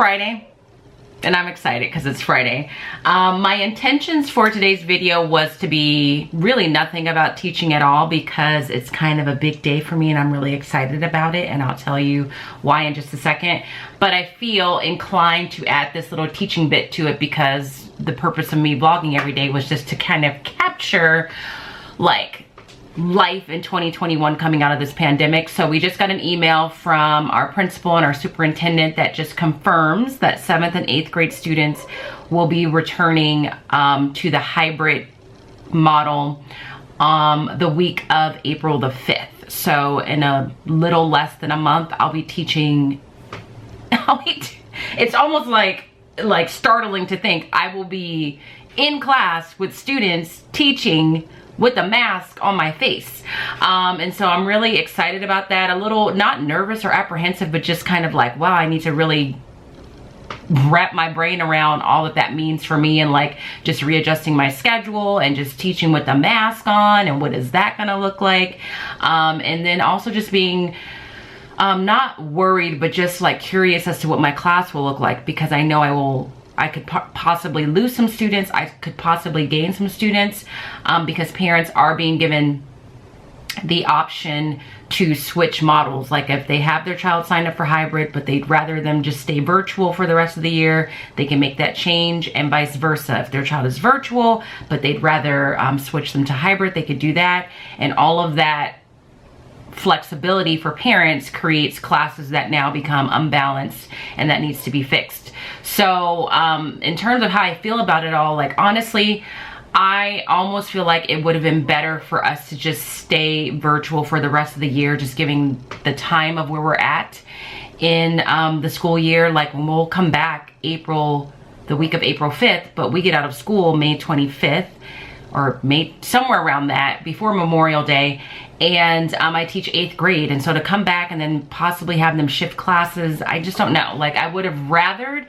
Friday. And I'm excited because it's Friday. My intentions for today's video was to be really nothing about teaching at all, because it's kind of a big day for me and I'm really excited about it, and I'll tell you why in just a second. But I feel inclined to add this little teaching bit to it because the purpose of me vlogging every day was just to kind of capture like life in 2021 coming out of this pandemic. So we just got an email from our principal and our superintendent that just confirms that 7th and 8th grade students will be returning to the hybrid model the week of April the 5th. So in a little less than a month, I'll be teaching. It's almost like startling to think I will be in class with students teaching with a mask on my face. And so I'm really excited about that. A little, not nervous or apprehensive, but just kind of like, wow, I need to really wrap my brain around all that means for me, and like just readjusting my schedule and just teaching with a mask on, and what is that gonna look like? And then also just being not worried, but just like curious as to what my class will look like, because I know I could possibly lose some students. I could possibly gain some students because parents are being given the option to switch models. Like if they have their child signed up for hybrid, but they'd rather them just stay virtual for the rest of the year, they can make that change, and vice versa. If their child is virtual, but they'd rather switch them to hybrid, they could do that. And all of that flexibility for parents creates classes that now become unbalanced, and that needs to be fixed. So in terms of how I feel about it all, like honestly, I almost feel like it would have been better for us to just stay virtual for the rest of the year, just giving the time of where we're at in the school year. Like when we'll come back the week of April 5th, but we get out of school May 25th, or May, somewhere around that, before Memorial Day. And I teach 8th grade, and so to come back and then possibly have them shift classes, I just don't know. Like I would have rathered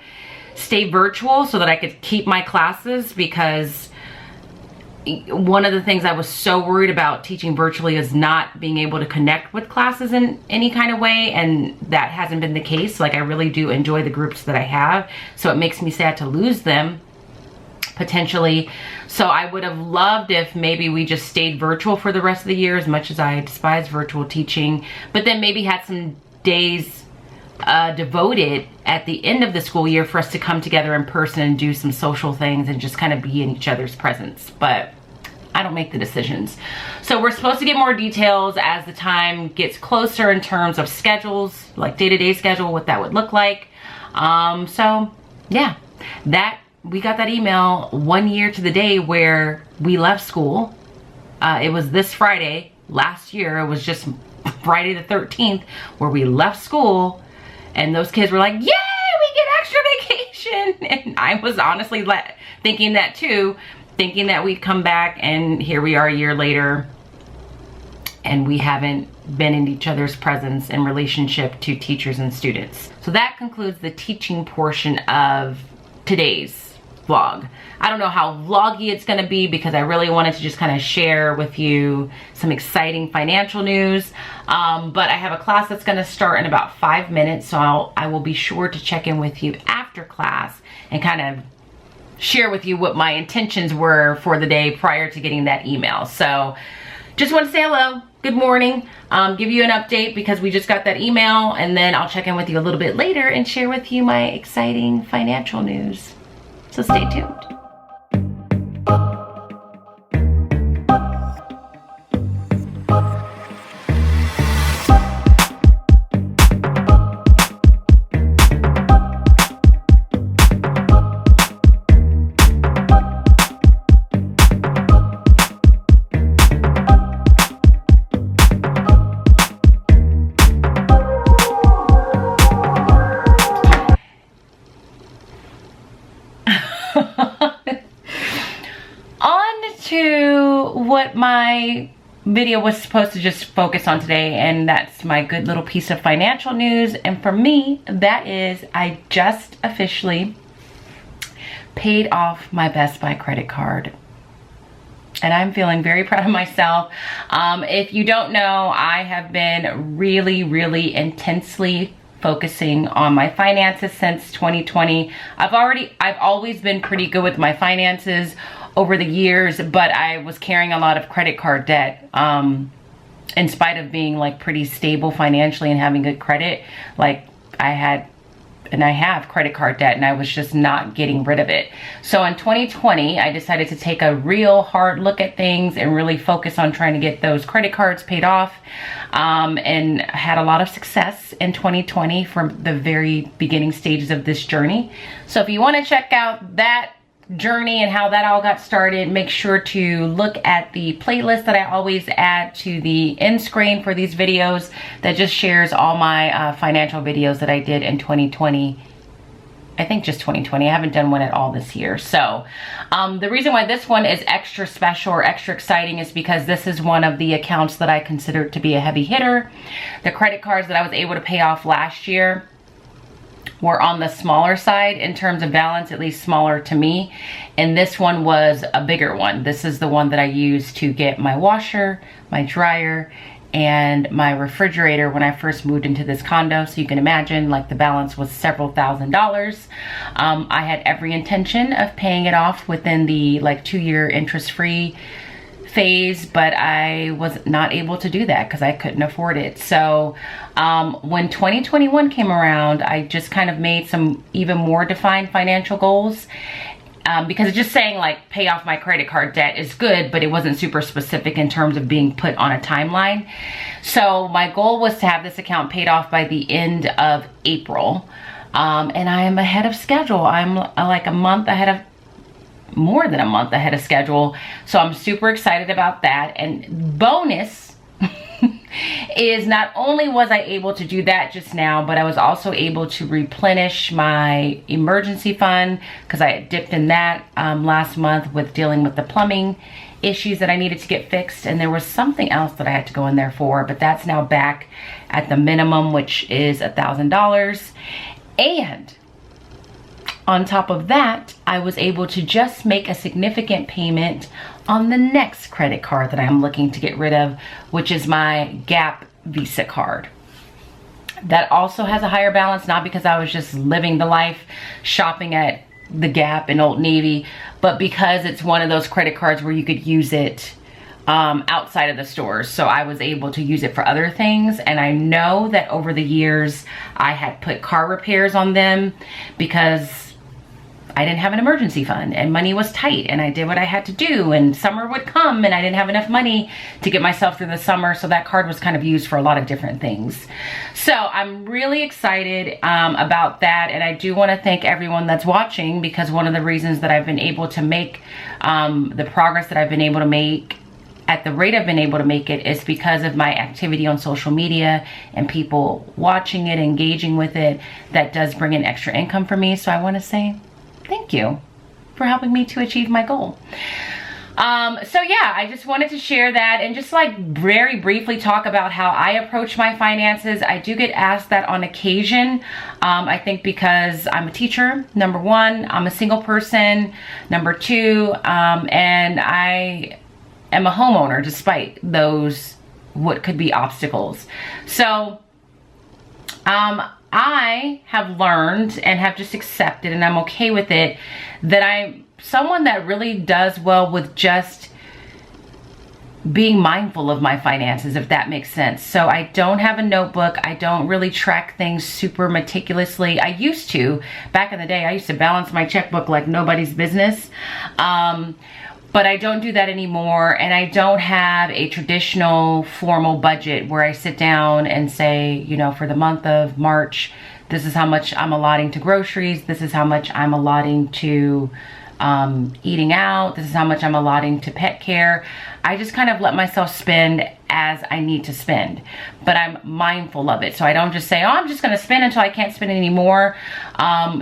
stay virtual so that I could keep my classes, because one of the things I was so worried about teaching virtually is not being able to connect with classes in any kind of way, and that hasn't been the case. Like I really do enjoy the groups that I have, so it makes me sad to lose them potentially. So I would have loved if maybe we just stayed virtual for the rest of the year, as much as I despise virtual teaching, but then maybe had some days devoted at the end of the school year for us to come together in person and do some social things and just kind of be in each other's presence. But I don't make the decisions. So we're supposed to get more details as the time gets closer in terms of schedules, like day-to-day schedule, what that would look like. So yeah, we got that email 1 year to the day where we left school. It was this Friday. Last year, it was just Friday the 13th where we left school, and those kids were like, yay, we get extra vacation. And I was honestly thinking that too, thinking that we'd come back, and here we are a year later, and we haven't been in each other's presence in relationship to teachers and students. So that concludes the teaching portion of today's vlog. I don't know how vloggy it's gonna be, because I really wanted to just kind of share with you some exciting financial news. But I have a class that's gonna start in about 5 minutes, so I will be sure to check in with you after class and kind of share with you what my intentions were for the day prior to getting that email. So just want to say hello, good morning, give you an update because we just got that email, and then I'll check in with you a little bit later and share with you my exciting financial news. So stay tuned. On to what my video was supposed to just focus on today, and that's my good little piece of financial news. And for me, that is, I just officially paid off my Best Buy credit card, and I'm feeling very proud of myself. If you don't know, I have been really intensely focusing on my finances since 2020. I've always been pretty good with my finances over the years, but I was carrying a lot of credit card debt. In spite of being like pretty stable financially and having good credit, like I have credit card debt, and I was just not getting rid of it. So in 2020, I decided to take a real hard look at things and really focus on trying to get those credit cards paid off, and had a lot of success in 2020 from the very beginning stages of this journey. So if you want to check out that journey and how that all got started, make sure to look at the playlist that I always add to the end screen for these videos that just shares all my financial videos that I did in 2020. I think just 2020. I haven't done one at all this year. So the reason why this one is extra special or extra exciting is because this is one of the accounts that I consider to be a heavy hitter. The credit cards that I was able to pay off last year were on the smaller side in terms of balance, at least smaller to me. And this one was a bigger one. This is the one that I used to get my washer, my dryer, and my refrigerator when I first moved into this condo. So you can imagine, like, the balance was several $1,000s. I had every intention of paying it off within the like 2-year interest-free phase, but I was not able to do that because I couldn't afford it. So when 2021 came around, I just kind of made some even more defined financial goals, because just saying like pay off my credit card debt is good, but it wasn't super specific in terms of being put on a timeline. So my goal was to have this account paid off by the end of April, and I am ahead of schedule. I'm like more than a month ahead of schedule. So I'm super excited about that. And bonus is not only was I able to do that just now, but I was also able to replenish my emergency fund because I had dipped in that last month with dealing with the plumbing issues that I needed to get fixed. And there was something else that I had to go in there for, but that's now back at the minimum, which is $1,000. And on top of that, I was able to just make a significant payment on the next credit card that I'm looking to get rid of, which is my Gap Visa card. That also has a higher balance, not because I was just living the life shopping at the Gap and Old Navy, but because it's one of those credit cards where you could use it outside of the stores. So I was able to use it for other things. And I know that over the years, I had put car repairs on them because I didn't have an emergency fund and money was tight, and I did what I had to do, and summer would come and I didn't have enough money to get myself through the summer. So that card was kind of used for a lot of different things. So I'm really excited about that. And I do want to thank everyone that's watching, because one of the reasons that I've been able to make the progress that I've been able to make at the rate I've been able to make it is because of my activity on social media and people watching it, engaging with it. That does bring in extra income for me. So I want to say thank you for helping me to achieve my goal. So yeah, I just wanted to share that and just like very briefly talk about how I approach my finances. I do get asked that on occasion. I think because I'm a teacher, number one, I'm a single person, number two, and I am a homeowner despite those what could be obstacles. So I have learned and have just accepted, and I'm okay with it, that I'm someone that really does well with just being mindful of my finances, if that makes sense. So I don't have a notebook. I don't really track things super meticulously. I used to. Back in the day, I used to balance my checkbook like nobody's business. But I don't do that anymore, and I don't have a traditional formal budget where I sit down and say, you know, for the month of March, this is how much I'm allotting to groceries, this is how much I'm allotting to eating out, this is how much I'm allotting to pet care. I just kind of let myself spend as I need to spend, but I'm mindful of it. So I don't just say, oh, I'm just gonna spend until I can't spend anymore.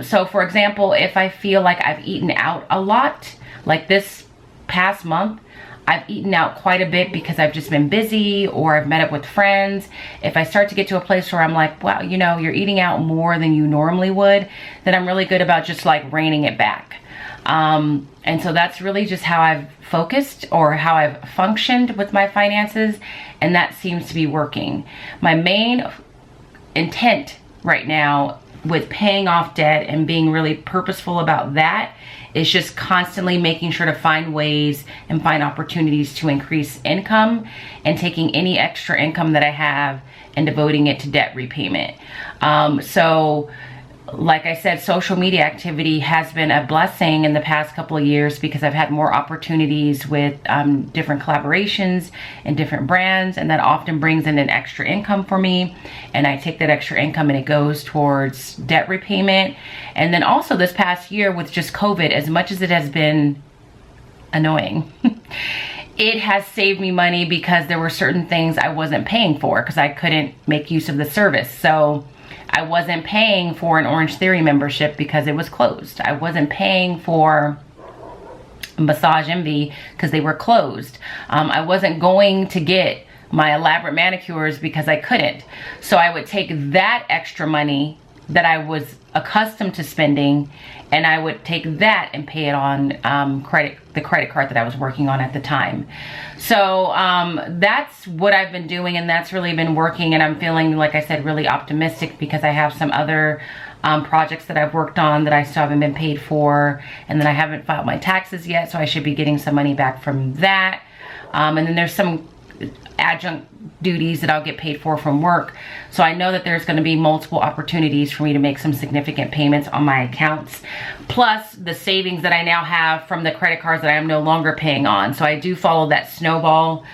So for example, if I feel like I've eaten out a lot, like this past month, I've eaten out quite a bit because I've just been busy or I've met up with friends. If I start to get to a place where I'm like, wow, you know, you're eating out more than you normally would, then I'm really good about just like reining it back. And so that's really just how I've focused or how I've functioned with my finances, and that seems to be working. My main intent right now with paying off debt and being really purposeful about that is just constantly making sure to find ways and find opportunities to increase income, and taking any extra income that I have and devoting it to debt repayment. So like I said, social media activity has been a blessing in the past couple of years because I've had more opportunities with different collaborations and different brands, and that often brings in an extra income for me. And I take that extra income and it goes towards debt repayment. And then also this past year with just COVID, as much as it has been annoying, it has saved me money because there were certain things I wasn't paying for because I couldn't make use of the service. So I wasn't paying for an Orange Theory membership because it was closed. I wasn't paying for Massage Envy because they were closed. I wasn't going to get my elaborate manicures because I couldn't. So I would take that extra money that I was accustomed to spending, and I would take that and pay it on the credit card that I was working on at the time. So that's what I've been doing, and that's really been working, and I'm feeling, like I said, really optimistic because I have some other projects that I've worked on that I still haven't been paid for, and then I haven't filed my taxes yet, so I should be getting some money back from that. And then there's some adjunct duties that I'll get paid for from work. So I know that there's going to be multiple opportunities for me to make some significant payments on my accounts, plus the savings that I now have from the credit cards that I am no longer paying on. So I do follow that snowball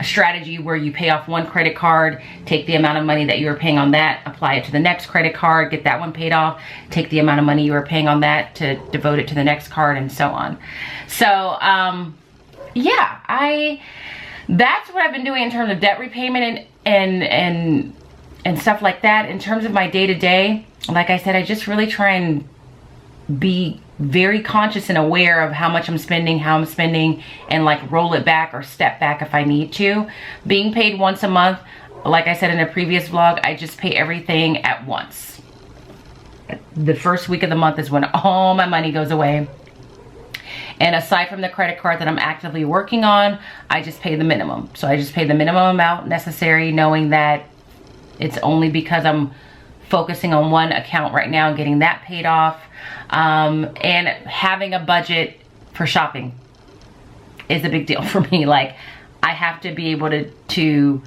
strategy where you pay off one credit card, take the amount of money that you were paying on that, apply it to the next credit card, get that one paid off, take the amount of money you were paying on that to devote it to the next card, and so on. So yeah, that's what I've been doing in terms of debt repayment and stuff like that. In terms of my day-to-day, like I said, I just really try and be very conscious and aware of how much I'm spending, how I'm spending, and like roll it back or step back if I need to. Being paid once a month, like I said in a previous vlog, I just pay everything at once. The first week of the month is when all my money goes away. And aside from the credit card that I'm actively working on, I just pay the minimum. So I just pay the minimum amount necessary, knowing that it's only because I'm focusing on one account right now and getting that paid off. And having a budget for shopping is a big deal for me. Like, I have to be able to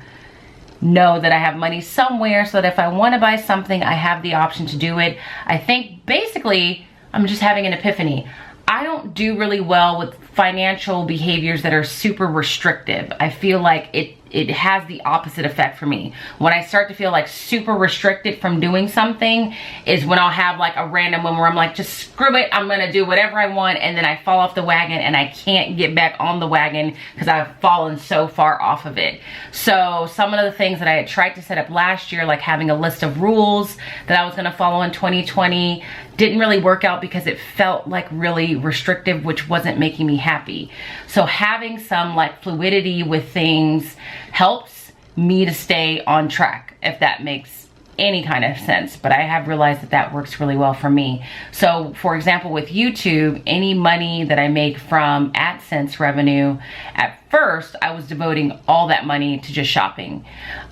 know that I have money somewhere so that if I want to buy something, I have the option to do it. I think basically I'm just having an epiphany. I don't do really well with financial behaviors that are super restrictive. I feel like it has the opposite effect for me. When I start to feel like super restricted from doing something is when I'll have like a random one where I'm like, just screw it, I'm gonna do whatever I want, and then I fall off the wagon and I can't get back on the wagon because I've fallen so far off of it. So some of the things that I had tried to set up last year, like having a list of rules that I was gonna follow in 2020, didn't really work out because it felt like really restrictive, which wasn't making me happy. So having some like fluidity with things helps me to stay on track, if that makes any kind of sense. But I have realized that that works really well for me. So for example, with YouTube, any money that I make from AdSense revenue, at first I was devoting all that money to just shopping.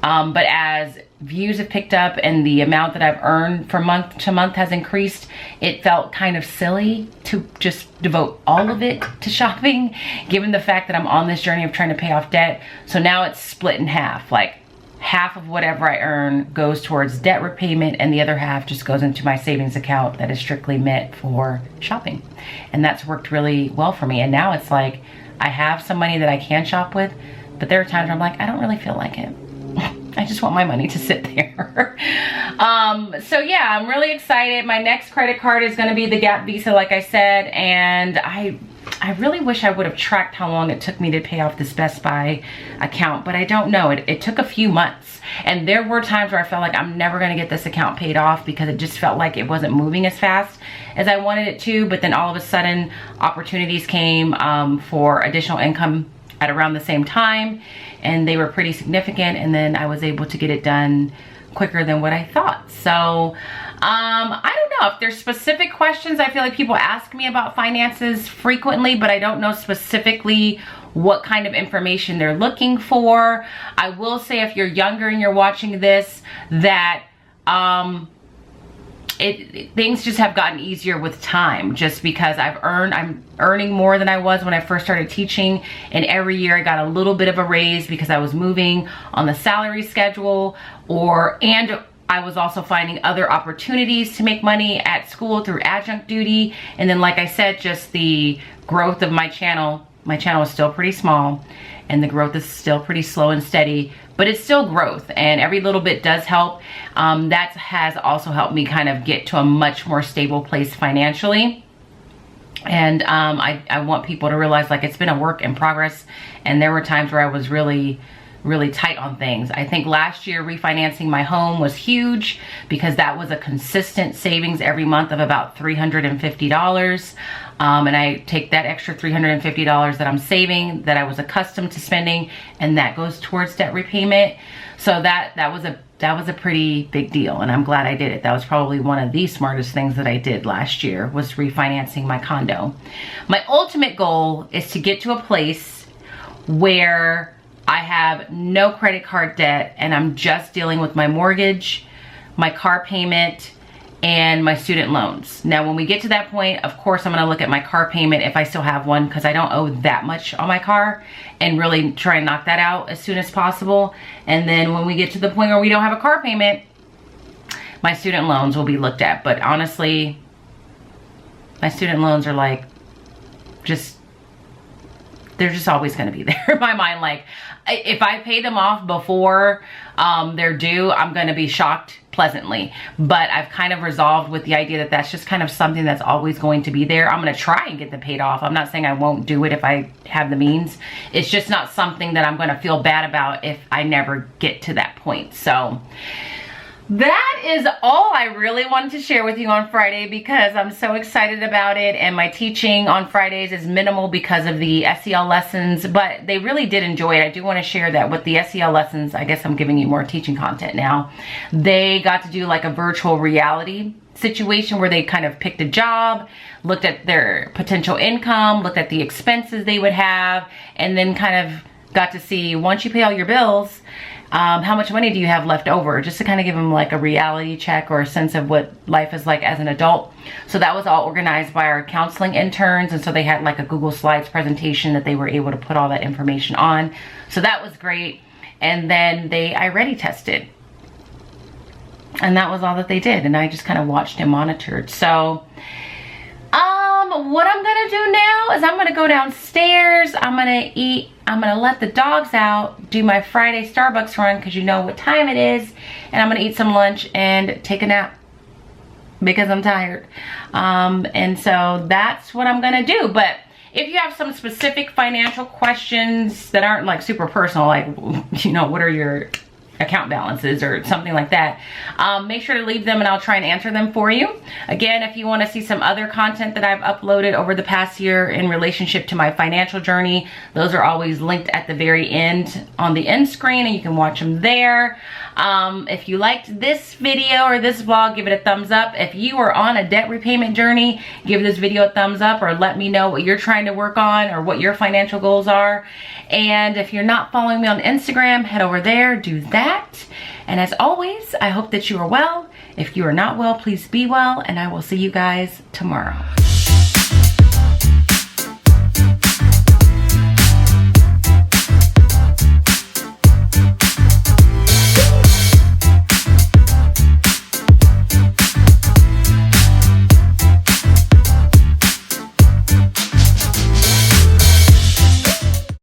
But as views have picked up and the amount that I've earned from month to month has increased, it felt kind of silly to just devote all of it to shopping, given the fact that I'm on this journey of trying to pay off debt. So now it's split in half. Like, half of whatever I earn goes towards debt repayment and the other half just goes into my savings account that is strictly meant for shopping. And that's worked really well for me. And now it's like, I have some money that I can shop with, but there are times where I'm like, I don't really feel like it. I just want my money to sit there. So yeah, I'm really excited. My next credit card is gonna be the Gap Visa, like I said, and I really wish I would have tracked how long it took me to pay off this Best Buy account, but I don't know. It took a few months, and there were times where I felt like I'm never gonna get this account paid off because it just felt like it wasn't moving as fast as I wanted it to, but then all of a sudden opportunities came for additional income at around the same time, and they were pretty significant, and then I was able to get it done quicker than what I thought. So I don't know if there's specific questions. I feel like people ask me about finances frequently, but I don't know specifically what kind of information they're looking for. I will say, if you're younger and you're watching this, that things just have gotten easier with time, just because I'm earning more than I was when I first started teaching, and every year I got a little bit of a raise because I was moving on the salary schedule, and I was also finding other opportunities to make money at school through adjunct duty. And then, like I said, just the growth of my channel is still pretty small, and the growth is still pretty slow and steady, but it's still growth, and every little bit does help. That has also helped me kind of get to a much more stable place financially. And I want people to realize, like, it's been a work in progress, and there were times where I was really tight on things. I think last year refinancing my home was huge, because that was a consistent savings every month of about $350. And I take that extra $350 that I'm saving, that I was accustomed to spending, and that goes towards debt repayment. So that was a pretty big deal, and I'm glad I did it. That was probably one of the smartest things that I did last year, was refinancing my condo. My ultimate goal is to get to a place where I have no credit card debt, and I'm just dealing with my mortgage, my car payment, and my student loans. Now, when we get to that point, of course, I'm gonna look at my car payment if I still have one, because I don't owe that much on my car, and really try and knock that out as soon as possible. And then when we get to the point where we don't have a car payment, my student loans will be looked at. But honestly, my student loans are like, they're just always gonna be there in my mind. Like, if I pay them off before they're due, I'm gonna be shocked pleasantly. But I've kind of resolved with the idea that that's just kind of something that's always going to be there. I'm gonna try and get them paid off. I'm not saying I won't do it if I have the means. It's just not something that I'm gonna feel bad about if I never get to that point. So that is all I really wanted to share with you on Friday, because I'm so excited about it. And my teaching on Fridays is minimal because of the SEL lessons, but they really did enjoy it. I do want to share that with the SEL lessons, I guess I'm giving you more teaching content now. They got to do like a virtual reality situation where they kind of picked a job, looked at their potential income, looked at the expenses they would have, and then kind of got to see, once you pay all your bills, how much money do you have left over, just to kind of give them like a reality check or a sense of what life is like as an adult. So that was all organized by our counseling interns, and so they had like a Google Slides presentation that they were able to put all that information on. So that was great. And then they iReady tested, and that was all that they did, and I just kind of watched and monitored. So what I'm gonna do now is I'm gonna go downstairs, I'm gonna eat, I'm gonna let the dogs out, do my Friday Starbucks run, because you know what time it is, and I'm gonna eat some lunch and take a nap because I'm tired. And so that's what I'm gonna do. But if you have some specific financial questions that aren't like super personal, like, you know, what are your account balances or something like that, make sure to leave them and I'll try and answer them for you. Again, if you want to see some other content that I've uploaded over the past year in relationship to my financial journey, those are always linked at the very end on the end screen, and you can watch them there. If you liked this video or this vlog, give it a thumbs up. If you are on a debt repayment journey, give this video a thumbs up, or let me know what you're trying to work on or what your financial goals are. And if you're not following me on Instagram, head over there, do that. And as always, I hope that you are well. If you are not well, please be well, and I will see you guys tomorrow.